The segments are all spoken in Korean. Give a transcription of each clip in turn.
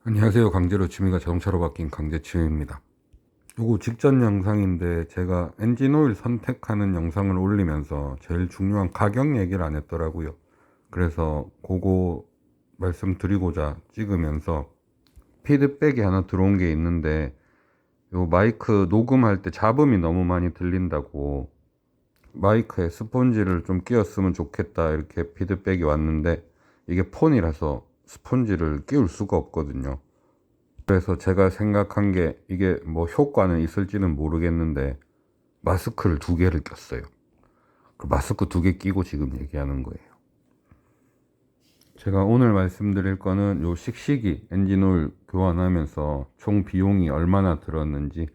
안녕하세요. 강제로 취미가 자동차로 바뀐 강제취미입니다. 요거 직전 영상인데 제가 엔진오일 선택하는 영상을 올리면서 제일 중요한 가격 얘기를 안 했더라고요. 그래서 그거 말씀드리고자 찍으면서 피드백이 하나 들어온 게 있는데, 요 마이크 녹음할 때 잡음이 너무 많이 들린다고 마이크에 스폰지를 좀 끼웠으면 좋겠다 이렇게 피드백이 왔는데, 이게 폰이라서 스폰지를 끼울 수가 없거든요. 그래서 제가 생각한 게, 이게 뭐 효과는 있을지는 모르겠는데 마스크를 두 개를 꼈어요. 그 마스크 두 개 끼고 지금 얘기하는 거예요. 제가 오늘 말씀드릴 거는 요 식시기 엔진오일 교환하면서 총 비용이 얼마나 들었는지,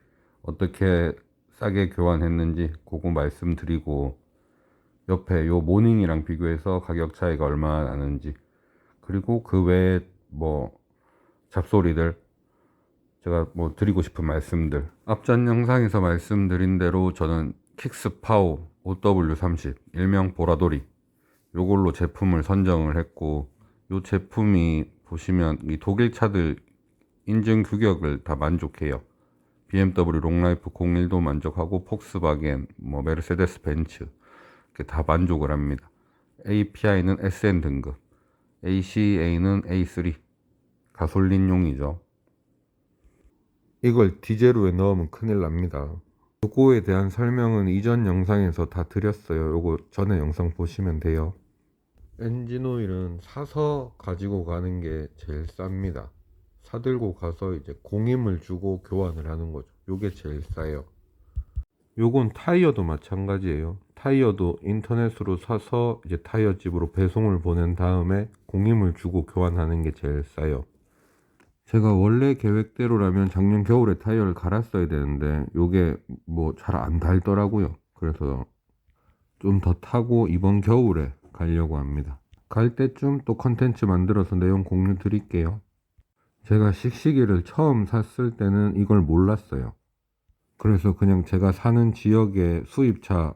어떻게 싸게 교환했는지 그거 말씀드리고, 옆에 요 모닝이랑 비교해서 가격 차이가 얼마나 나는지, 그리고 그 외에 뭐 잡소리들, 제가 뭐 드리고 싶은 말씀들, 앞전 영상에서 말씀드린 대로 저는 킥스파워 OW30 일명 보라돌이 요걸로 제품을 선정을 했고, 요 제품이 보시면 이 독일 차들 인증 규격을 다 만족해요. BMW 롱라이프 01도 만족하고, 폭스바겐, 뭐 메르세데스 벤츠 이렇게 다 만족을 합니다. API는 SN 등급, ACA는 A3 가솔린용이죠. 이걸 디젤로에 넣으면 큰일 납니다. 요거에 대한 설명은 이전 영상에서 다 드렸어요. 요거 전에 영상 보시면 돼요. 엔진오일은 사서 가지고 가는 게 제일 쌉니다. 사들고 가서 이제 공임을 주고 교환을 하는 거죠. 요게 제일 싸요. 요건 타이어도 마찬가지예요. 타이어도 인터넷으로 사서 이제 타이어집으로 배송을 보낸 다음에 공임을 주고 교환하는 게 제일 싸요. 제가 원래 계획대로라면 작년 겨울에 타이어를 갈았어야 되는데 요게 뭐 잘 안 달더라고요. 그래서 좀 더 타고 이번 겨울에 가려고 합니다. 갈 때쯤 또 컨텐츠 만들어서 내용 공유 드릴게요. 제가 식시기를 처음 샀을 때는 이걸 몰랐어요. 그래서 그냥 제가 사는 지역의 수입차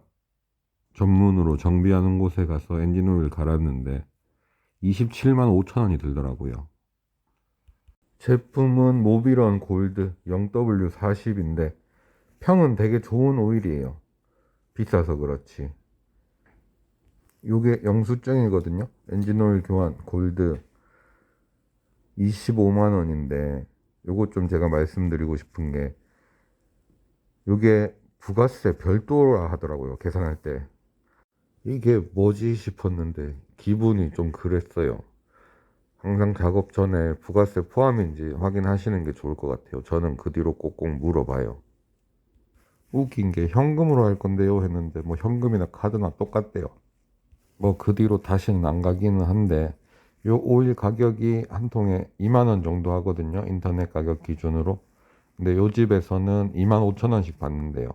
전문으로 정비하는 곳에 가서 엔진오일 갈았는데 27만 5천 원이 들더라고요. 제품은 모비런 골드 0W40인데 평은 되게 좋은 오일이에요. 비싸서 그렇지. 요게 영수증이거든요. 엔진오일 교환 골드 25만원인데, 요거 좀 제가 말씀드리고 싶은 게, 요게 부가세 별도라 하더라고요. 계산할 때. 이게 뭐지 싶었는데 기분이 좀 그랬어요. 항상 작업 전에 부가세 포함인지 확인하시는 게 좋을 것 같아요. 저는 그 뒤로 꼭꼭 물어봐요. 웃긴 게 현금으로 할 건데요 했는데 뭐 현금이나 카드나 똑같대요. 뭐 그 뒤로 다시는 안 가기는 한데, 요 오일 가격이 한 통에 2만원 정도 하거든요. 인터넷 가격 기준으로. 근데 요 집에서는 2만 5천 원씩 받는데요.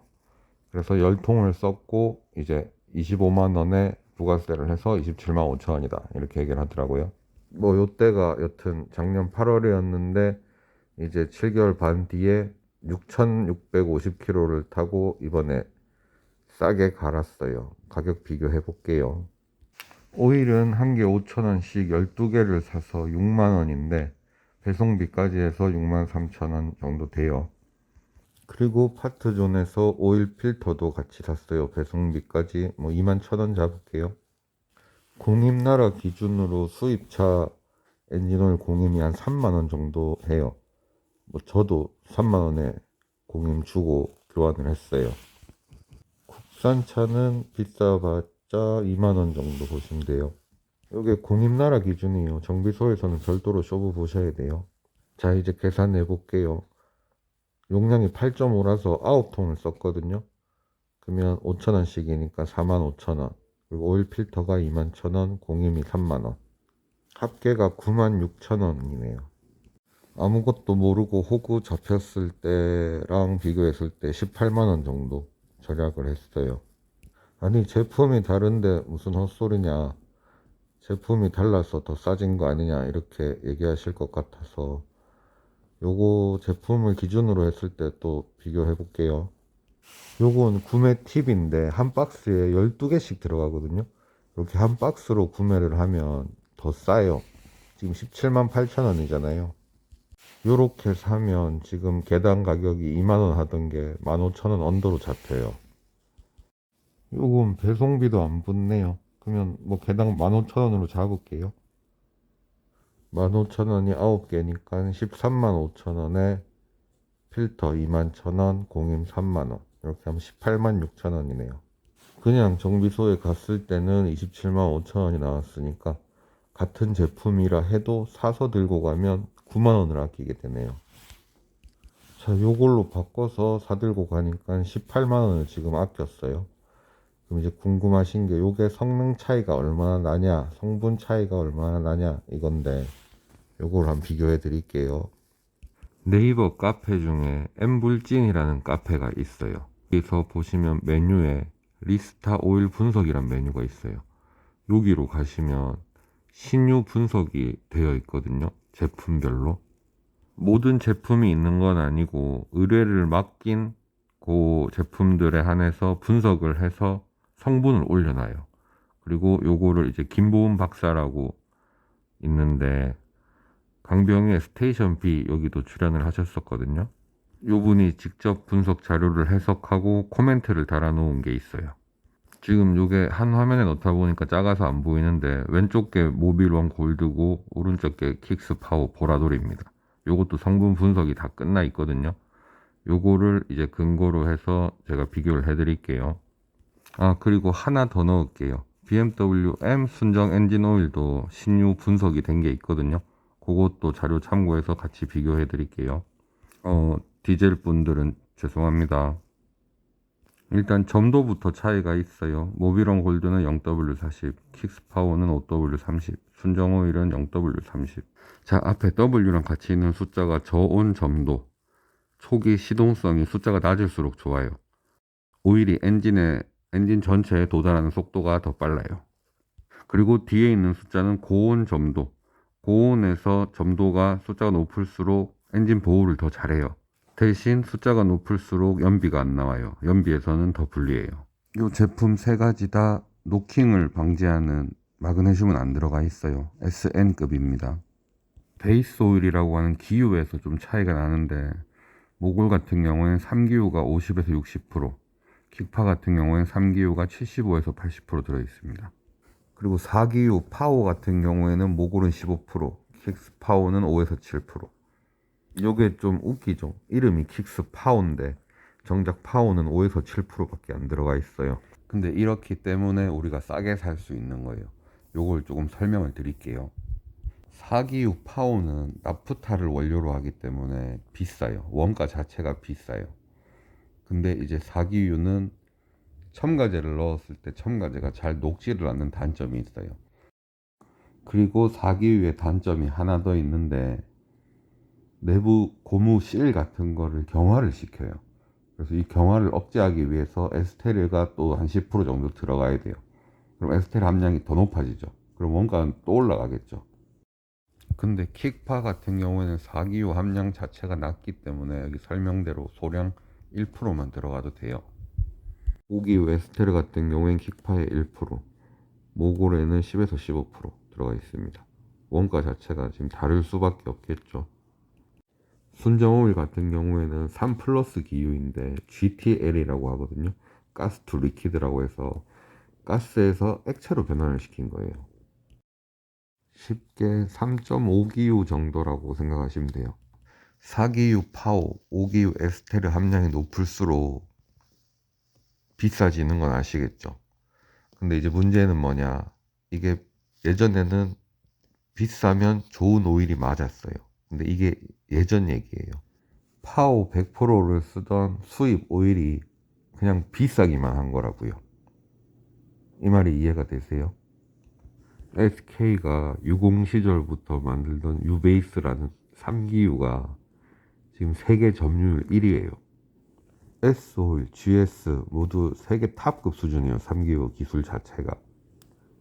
그래서 10통을 썼고 이제 25만원에 부가세를 해서 27만 5천 원이다 이렇게 얘기를 하더라고요. 뭐 요때가 여튼 작년 8월이었는데 이제 7개월 반 뒤에 6,650km를 타고 이번에 싸게 갈았어요. 가격 비교해 볼게요. 오일은 한 개 5,000원씩 12개를 사서 6만원인데 배송비까지 해서 63,000원 정도 돼요. 그리고 파트존에서 오일 필터도 같이 샀어요. 배송비까지 뭐 21,000원 잡을게요. 공임나라 기준으로 수입차 엔진오일 공임이 한 3만원 정도 해요. 뭐 저도 3만원에 공임 주고 교환을 했어요. 국산차는 비싸봤자 2만원 정도 보시면 돼요. 이게 공임나라 기준이에요. 정비소에서는 별도로 쇼부 보셔야 돼요. 자, 이제 계산해 볼게요. 용량이 8.5라서 9통을 썼거든요. 그러면 5,000원씩이니까 45,000원. 그리고 오일 필터가 21,000원, 공임이 3만원. 합계가 96,000원이네요. 아무것도 모르고 호구 잡혔을 때랑 비교했을 때 18만원 정도 절약을 했어요. 아니, 제품이 다른데 무슨 헛소리냐, 제품이 달라서 더 싸진 거 아니냐 이렇게 얘기하실 것 같아서 요거 제품을 기준으로 했을 때 또 비교해 볼게요. 요건 구매 팁인데 한 박스에 12개씩 들어가거든요. 이렇게 한 박스로 구매를 하면 더 싸요. 지금 17만 8천 원이잖아요. 요렇게 사면 지금 개당 가격이 2만원 하던 게 15,000원 언더로 잡혀요. 요건 배송비도 안 붙네요. 그러면 뭐 개당 15,000원으로 잡을게요. 15,000원이 9개니까 13만 5천원에 필터 21,000원, 공임 3만원. 이렇게 하면 18만 6천원이네요. 그냥 정비소에 갔을 때는 27만 5천원이 나왔으니까 같은 제품이라 해도 사서 들고 가면 9만원을 아끼게 되네요. 자, 요걸로 바꿔서 사들고 가니까 18만원을 지금 아꼈어요. 그럼 이제 궁금하신 게 요게 성능 차이가 얼마나 나냐, 성분 차이가 얼마나 나냐 이건데 요걸 한번 비교해 드릴게요. 네이버 카페 중에 엠불진이라는 카페가 있어요. 여기서 보시면 메뉴에 리스타 오일 분석이란 메뉴가 있어요. 여기로 가시면 신유 분석이 되어 있거든요. 제품별로. 모든 제품이 있는 건 아니고 의뢰를 맡긴 그 제품들에 한해서 분석을 해서 성분을 올려놔요. 그리고 요거를 이제 김보은 박사라고 있는데 강병의 스테이션 B 여기도 출연을 하셨었거든요. 요분이 직접 분석 자료를 해석하고 코멘트를 달아놓은 게 있어요. 지금 요게 한 화면에 넣다 보니까 작아서 안 보이는데 왼쪽 게 모빌원 골드고 오른쪽 게 킥스 파워 보라돌입니다. 요것도 성분 분석이 다 끝나 있거든요. 요거를 이제 근거로 해서 제가 비교를 해 드릴게요. 아, 그리고 하나 더 넣을게요. BMW M 순정 엔진 오일도 신유 분석이 된 게 있거든요. 그것도 자료 참고해서 같이 비교해 드릴게요. 디젤 분들은 죄송합니다. 일단 점도부터 차이가 있어요. 모비런 골드는 0W40, 킥스파워는 5W30, 순정오일은 0W30. 자, 앞에 W랑 같이 있는 숫자가 저온 점도, 초기 시동성이 숫자가 낮을수록 좋아요. 오일이 엔진 전체에 도달하는 속도가 더 빨라요. 그리고 뒤에 있는 숫자는 고온 점도, 고온에서 점도가 숫자가 높을수록 엔진 보호를 더 잘해요. 대신 숫자가 높을수록 연비가 안 나와요. 연비에서는 더 불리해요. 이 제품 세 가지 다 노킹을 방지하는 마그네슘은 안 들어가 있어요. SN급입니다. 베이스 오일이라고 하는 기유에서 좀 차이가 나는데 모골 같은 경우에는 3기유가 50에서 60%, 킥파 같은 경우에는 3기유가 75에서 80% 들어있습니다. 그리고 4기유 파워 같은 경우에는 모골은 15%, 킥스 파워는 5에서 7%. 요게 좀 웃기죠. 이름이 킥스 파워인데 정작 파워는 5에서 7%밖에 안 들어가 있어요. 근데 이렇기 때문에 우리가 싸게 살 수 있는 거예요. 요걸 조금 설명을 드릴게요. 4기유 파워는 나프타를 원료로 하기 때문에 비싸요. 원가 자체가 비싸요. 근데 이제 4기유는 첨가제를 넣었을 때 첨가제가 잘 녹지를 않는 단점이 있어요. 그리고 4기유의 단점이 하나 더 있는데 내부 고무 실 같은 거를 경화를 시켜요. 그래서 이 경화를 억제하기 위해서 에스테르가 또 한 10% 정도 들어가야 돼요. 그럼 에스테르 함량이 더 높아지죠. 그럼 원가는 또 올라가겠죠. 근데 킥파 같은 경우에는 4기유 함량 자체가 낮기 때문에 여기 설명대로 소량 1%만 들어가도 돼요. 5기유 에스테르 같은 경우엔 킥파의 1%, 모골에는 10에서 15% 들어가 있습니다. 원가 자체가 지금 다를 수밖에 없겠죠. 순정오일 같은 경우에는 3 플러스 기유인데 GTL이라고 하거든요. 가스 투 리퀴드라고 해서 가스에서 액체로 변환을 시킨 거예요. 쉽게 3.5기유 정도라고 생각하시면 돼요. 4기유 파워, 5기유 에스테르 함량이 높을수록 비싸지는 건 아시겠죠? 근데 이제 문제는 뭐냐, 이게 예전에는 비싸면 좋은 오일이 맞았어요. 근데 이게 예전 얘기예요. 파워 100%를 쓰던 수입 오일이 그냥 비싸기만 한 거라고요. 이 말이 이해가 되세요? SK가 유공 시절부터 만들던 유베이스라는 3기유가 지금 세계 점유율 1위예요. S오일, GS 모두 세계 탑급 수준이에요. 3기유 기술 자체가.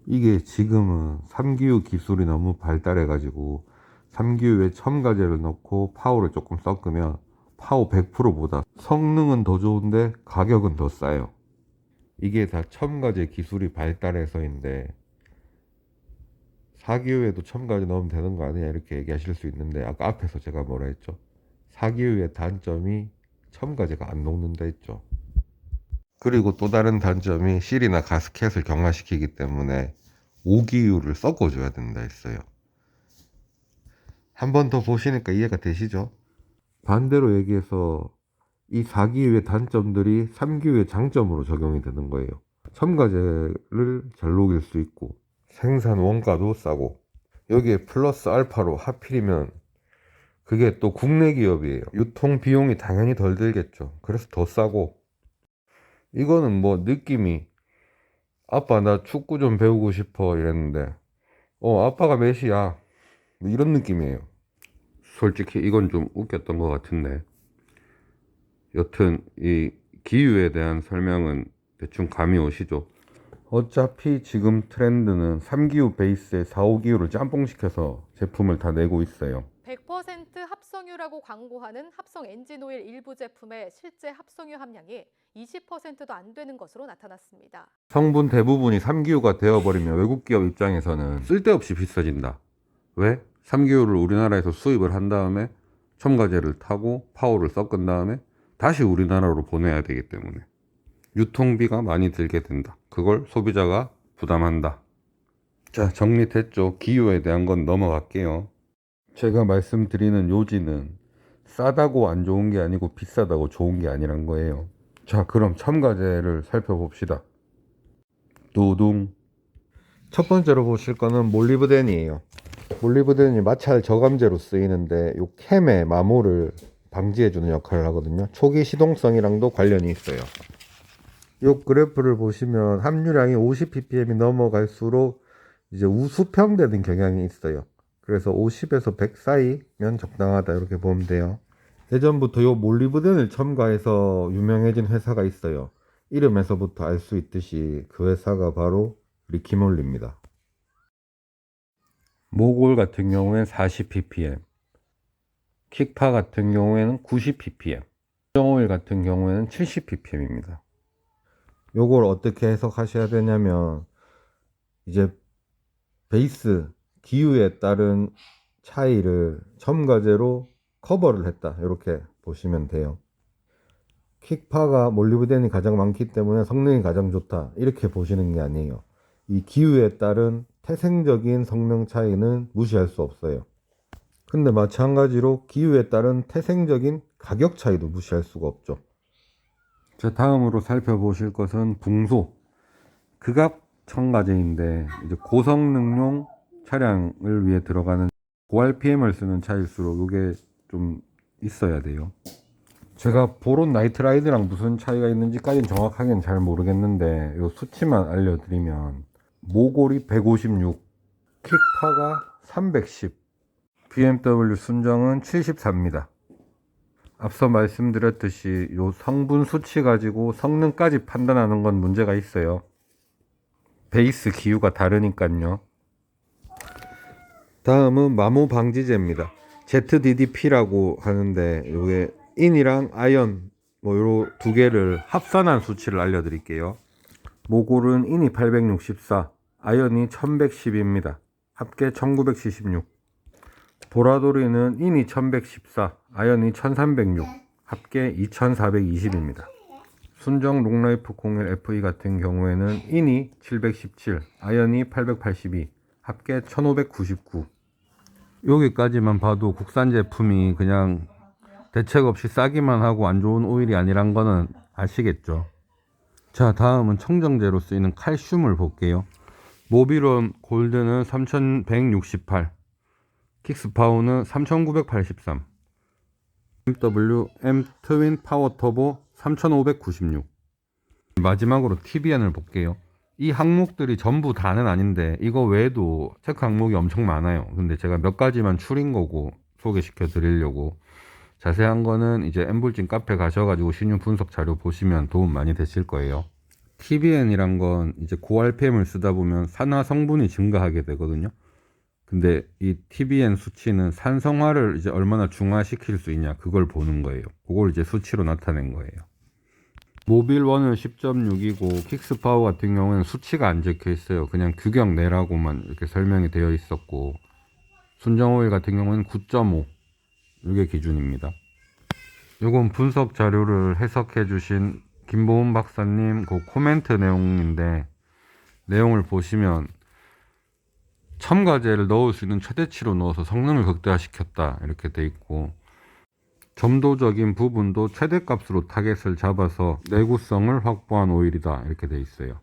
이게 지금은 3기유 기술이 너무 발달해가지고 3기유에 첨가제를 넣고 파워를 조금 섞으면 파워 100%보다 성능은 더 좋은데 가격은 더 싸요. 이게 다 첨가제 기술이 발달해서인데 사기유에도 첨가제 넣으면 되는 거 아니야 이렇게 얘기하실 수 있는데, 아까 앞에서 제가 뭐라 했죠? 사기유의 단점이 첨가제가 안 녹는다 했죠. 그리고 또 다른 단점이 실이나 가스켓을 경화시키기 때문에 오기유를 섞어줘야 된다 했어요. 한 번 더 보시니까 이해가 되시죠? 반대로 얘기해서 이 4기유의 단점들이 3기유의 장점으로 적용이 되는 거예요. 첨가제를 잘 녹일 수 있고 생산 원가도 싸고, 여기에 플러스 알파로 하필이면 그게 또 국내 기업이에요. 유통 비용이 당연히 덜 들겠죠. 그래서 더 싸고, 이거는 뭐 느낌이 아빠 나 축구 좀 배우고 싶어 이랬는데 아빠가 메시야 뭐 이런 느낌이에요. 솔직히 이건 좀 웃겼던 것 같은데, 여튼 이 기유에 대한 설명은 대충 감이 오시죠? 어차피 지금 트렌드는 3기유 베이스에 4, 5기유를 짬뽕시켜서 제품을 다 내고 있어요. 100% 합성유라고 광고하는 합성 엔진오일 일부 제품의 실제 합성유 함량이 20%도 안 되는 것으로 나타났습니다. 성분 대부분이 3기유가 되어버리면 외국 기업 입장에서는 쓸데없이 비싸진다. 왜? 3기유를 우리나라에서 수입을 한 다음에 첨가제를 타고 파워를 섞은 다음에 다시 우리나라로 보내야 되기 때문에 유통비가 많이 들게 된다. 그걸 소비자가 부담한다. 자, 정리됐죠? 기유에 대한 건 넘어갈게요. 제가 말씀드리는 요지는 싸다고 안 좋은 게 아니고 비싸다고 좋은 게 아니란 거예요. 자, 그럼 첨가제를 살펴봅시다. 두둥. 첫 번째로 보실 거는 몰리브덴이에요. 몰리브덴이 마찰 저감제로 쓰이는데 요 캠의 마모를 방지해주는 역할을 하거든요. 초기 시동성이랑도 관련이 있어요. 요 그래프를 보시면 함유량이 50ppm이 넘어갈수록 이제 우수평되는 경향이 있어요. 그래서 50에서 100 사이면 적당하다 이렇게 보면 돼요. 예전부터 요 몰리브덴을 첨가해서 유명해진 회사가 있어요. 이름에서부터 알 수 있듯이 그 회사가 바로 리키몰리입니다. 모골 같은 경우엔 40ppm, 킥파 같은 경우에는 90ppm, 정오일 같은 경우에는 70ppm입니다. 요걸 어떻게 해석하셔야 되냐면, 이제 베이스 기유에 따른 차이를 첨가제로 커버를 했다 이렇게 보시면 돼요. 킥파가 몰리브덴이 가장 많기 때문에 성능이 가장 좋다 이렇게 보시는 게 아니에요. 이 기유에 따른 태생적인 성능 차이는 무시할 수 없어요. 근데 마찬가지로 기유에 따른 태생적인 가격 차이도 무시할 수가 없죠. 자, 다음으로 살펴보실 것은 붕소 극압 첨가제인데, 이제 고성능용 차량을 위해 들어가는 고RPM을 쓰는 차일수록 이게 좀 있어야 돼요. 제가 보론 나이트라이드랑 무슨 차이가 있는지까지는 정확하게는 잘 모르겠는데, 요 수치만 알려드리면 모골이 156, 킥파가 310, BMW 순정은 74입니다. 앞서 말씀드렸듯이 요 성분 수치 가지고 성능까지 판단하는 건 문제가 있어요. 베이스 기유가 다르니까요. 다음은 마모 방지제입니다. ZDDP라고 하는데, 요게 인이랑 아연 요 두 개를 합산한 수치를 알려드릴게요. 모골은 인이 864, 아연이 1110입니다. 합계 1976. 보라돌이는 인이 1114, 아연이 1306, 합계 2420입니다. 순정 롱라이프 01FE 같은 경우에는 인이 717, 아연이 882, 합계 1599. 여기까지만 봐도 국산 제품이 그냥 대책 없이 싸기만 하고 안 좋은 오일이 아니란 거는 아시겠죠? 자, 다음은 청정제로 쓰이는 칼슘을 볼게요. 모비론 골드는 3168, 킥스파워는 3983, MWM 트윈 파워 터보 3596. 마지막으로 TBN을 볼게요. 이 항목들이 전부 다는 아닌데 이거 외에도 체크 항목이 엄청 많아요. 근데 제가 몇 가지만 추린 거고 소개시켜 드리려고. 자세한 거는 이제 엠볼진 카페 가셔가지고 신유 분석 자료 보시면 도움 많이 되실 거예요. TBN이란 건 이제 고RPM을 쓰다 보면 산화 성분이 증가하게 되거든요. 근데 이 TBN 수치는 산성화를 이제 얼마나 중화시킬 수 있냐 그걸 보는 거예요. 그걸 이제 수치로 나타낸 거예요. 모빌1은 10.6이고 킥스파워 같은 경우는 수치가 안 적혀 있어요. 그냥 규격 내라고만 이렇게 설명이 되어 있었고, 순정오일 같은 경우는 9.5 이게 기준입니다. 요건 분석 자료를 해석해 주신 김보은 박사님 그 코멘트 내용인데, 내용을 보시면 첨가제를 넣을 수 있는 최대치로 넣어서 성능을 극대화시켰다 이렇게 돼 있고, 점도적인 부분도 최대값으로 타겟을 잡아서 내구성을 확보한 오일이다 이렇게 돼 있어요.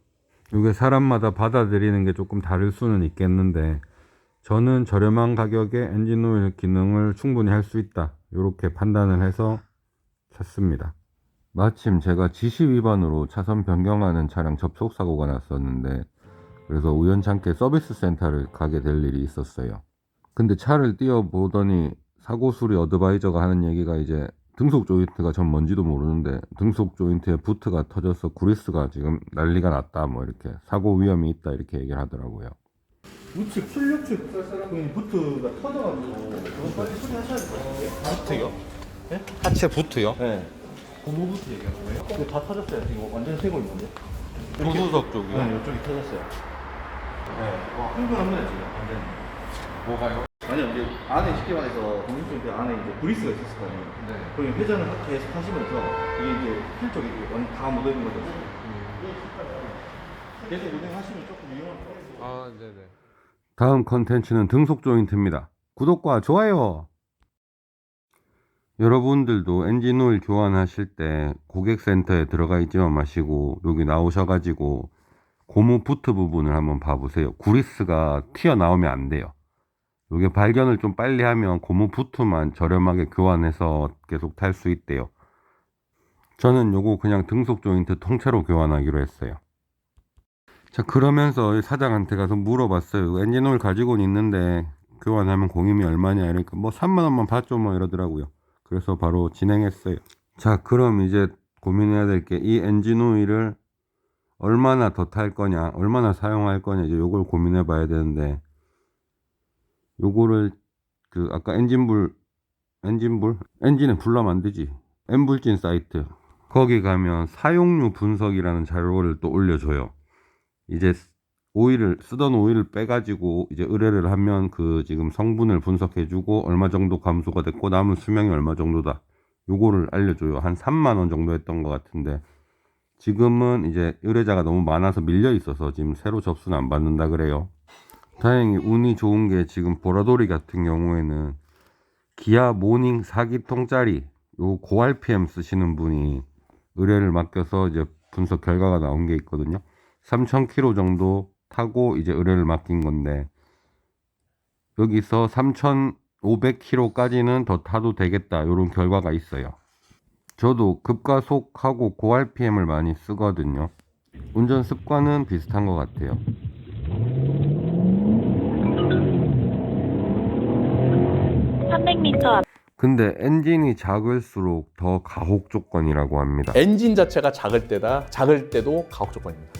이게 사람마다 받아들이는 게 조금 다를 수는 있겠는데, 저는 저렴한 가격에 엔진오일 기능을 충분히 할 수 있다 이렇게 판단을 해서 샀습니다. 마침 제가 지시 위반으로 차선 변경하는 차량 접촉 사고가 났었는데, 그래서 우연찮게 서비스 센터를 가게 될 일이 있었어요. 근데 차를 띄워보더니 사고 수리 어드바이저가 하는 얘기가 이제 등속 조인트가 전 뭔지도 모르는데 등속 조인트에 부트가 터져서 그리스가 지금 난리가 났다 뭐 이렇게 사고 위험이 있다 이렇게 얘기를 하더라고요. 우측 출력측 부트가 터져가지고 그건 빨리 수리하셔야 될 것 같아요. 부트요? 네? 하체 부트요? 네. 고무 부트 얘기하는 거예요? 이거 다 터졌어요. 지금 완전 새고 있는데. 고수석 쪽이요? 네, 이쪽이 터졌어요. 네. 와, 흥분합니다 지금 완전. 뭐가요? 아니요, 이제 안에 쉽게 말해서 공인조인트 안에 이제 브리스가 있었을 거 아니에요. 네. 그럼 회전을 계속 하시면서 이게 이제 필 쪽이 완전 다 묻어있는 거죠. 계속 운행하시면 조금 위험할 것 같아요. 아, 네네. 다음 컨텐츠는 등속 조인트입니다. 구독과 좋아요. 여러분들도 엔진오일 교환하실 때 고객센터에 들어가 있지만 마시고 여기 나오셔가지고 고무 부트 부분을 한번 봐보세요. 구리스가 튀어나오면 안 돼요. 이게 발견을 좀 빨리 하면 고무 부트만 저렴하게 교환해서 계속 탈 수 있대요. 저는 요거 그냥 등속 조인트 통째로 교환하기로 했어요. 자, 그러면서 사장한테 가서 물어봤어요. 엔진오일 가지고는 있는데 교환하면 공임이 얼마냐 이러니까 뭐 3만 원만 받죠 뭐 이러더라고요. 그래서 바로 진행했어요. 자, 그럼 이제 고민해야 될 게 이 엔진오일을 얼마나 더 탈 거냐, 얼마나 사용할 거냐, 이제 요걸 고민해 봐야 되는데, 요거를 아까 엔진에 불나면 안 되지. 엔불진 사이트 거기 가면 사용료 분석이라는 자료를 또 올려줘요. 이제 쓰던 오일을 빼가지고 이제 의뢰를 하면 그 지금 성분을 분석해주고 얼마 정도 감소가 됐고 남은 수명이 얼마 정도다. 요거를 알려줘요. 한 3만 원 정도 했던 것 같은데 지금은 이제 의뢰자가 너무 많아서 밀려 있어서 지금 새로 접수는 안 받는다 그래요. 다행히 운이 좋은 게 지금 보라돌이 같은 경우에는 기아 모닝 4기통짜리 요 고RPM 쓰시는 분이 의뢰를 맡겨서 이제 분석 결과가 나온 게 있거든요. 3,000km 정도 타고 이제 의뢰를 맡긴 건데 여기서 3,500km까지는 더 타도 되겠다 이런 결과가 있어요. 저도 급가속하고 고RPM을 많이 쓰거든요. 운전 습관은 비슷한 것 같아요. 300m 앞. 근데 엔진이 작을수록 더 가혹 조건이라고 합니다. 엔진 자체가 작을 때도 가혹 조건입니다.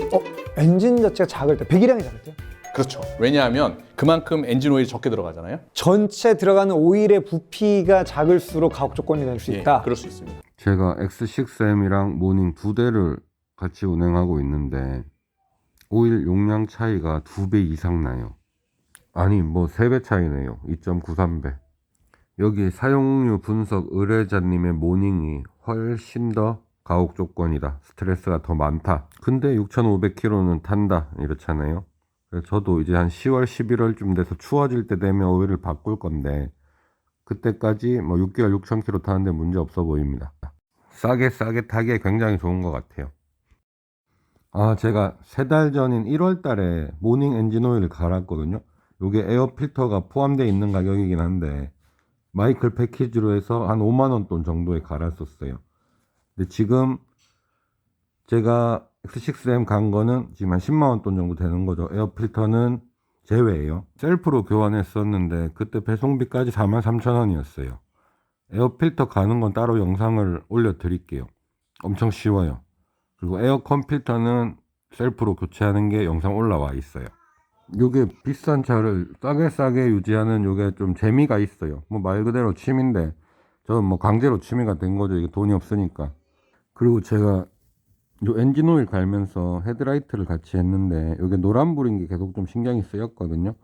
엔진 자체가 작을 때, 배기량이 작을 때요? 그렇죠. 왜냐하면 그만큼 엔진 오일이 적게 들어가잖아요. 전체 들어가는 오일의 부피가 작을수록 가혹 조건이 될 수 있다. 그럴 수 있습니다. 제가 X6M이랑 모닝 두 대를 같이 운행하고 있는데 오일 용량 차이가 2배 이상 나요. 아니 뭐 3배 차이네요. 2.93배. 여기 사용료 분석 의뢰자님의 모닝이 훨씬 더 가혹 조건이다. 스트레스가 더 많다. 근데 6,500km는 탄다. 이렇잖아요. 그래서 저도 이제 한 10월, 11월쯤 돼서 추워질 때 되면 오일을 바꿀 건데 그때까지 뭐 6개월 6,000km 타는데 문제 없어 보입니다. 싸게 타기에 굉장히 좋은 것 같아요. 아, 제가 3달 전인 1월 달에 모닝 엔진 오일을 갈았거든요. 요게 에어 필터가 포함되어 있는 가격이긴 한데 마이클 패키지로 해서 한 5만원 돈 정도에 갈았었어요. 근데 지금 제가 X6M 간 거는 지금 한 10만원 돈 정도 되는 거죠. 에어 필터는 제외예요. 셀프로 교환했었는데 그때 배송비까지 43,000원이었어요. 에어 필터 가는 건 따로 영상을 올려드릴게요. 엄청 쉬워요. 그리고 에어컨 필터는 셀프로 교체하는 게 영상 올라와 있어요. 요게 비싼 차를 싸게 유지하는 요게 좀 재미가 있어요. 뭐 말 그대로 취미인데 저는 뭐 강제로 취미가 된 거죠. 이게 돈이 없으니까. 그리고 제가 요 엔진 오일 갈면서 헤드라이트를 같이 했는데 이게 노란불인 게 계속 좀 신경이 쓰였거든요.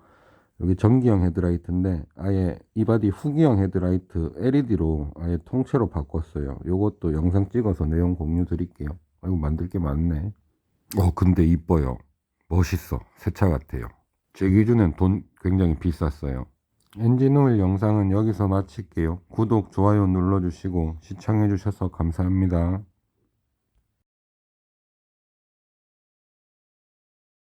여기 전기형 헤드라이트인데 아예 이바디 후기형 헤드라이트 LED로 아예 통째로 바꿨어요. 요것도 영상 찍어서 내용 공유 드릴게요. 아이고 만들 게 많네. 근데 이뻐요. 멋있어. 새 차 같아요. 제 기준엔 돈 굉장히 비쌌어요. 엔진오일 영상은 여기서 마칠게요. 구독, 좋아요 눌러주시고 시청해주셔서 감사합니다.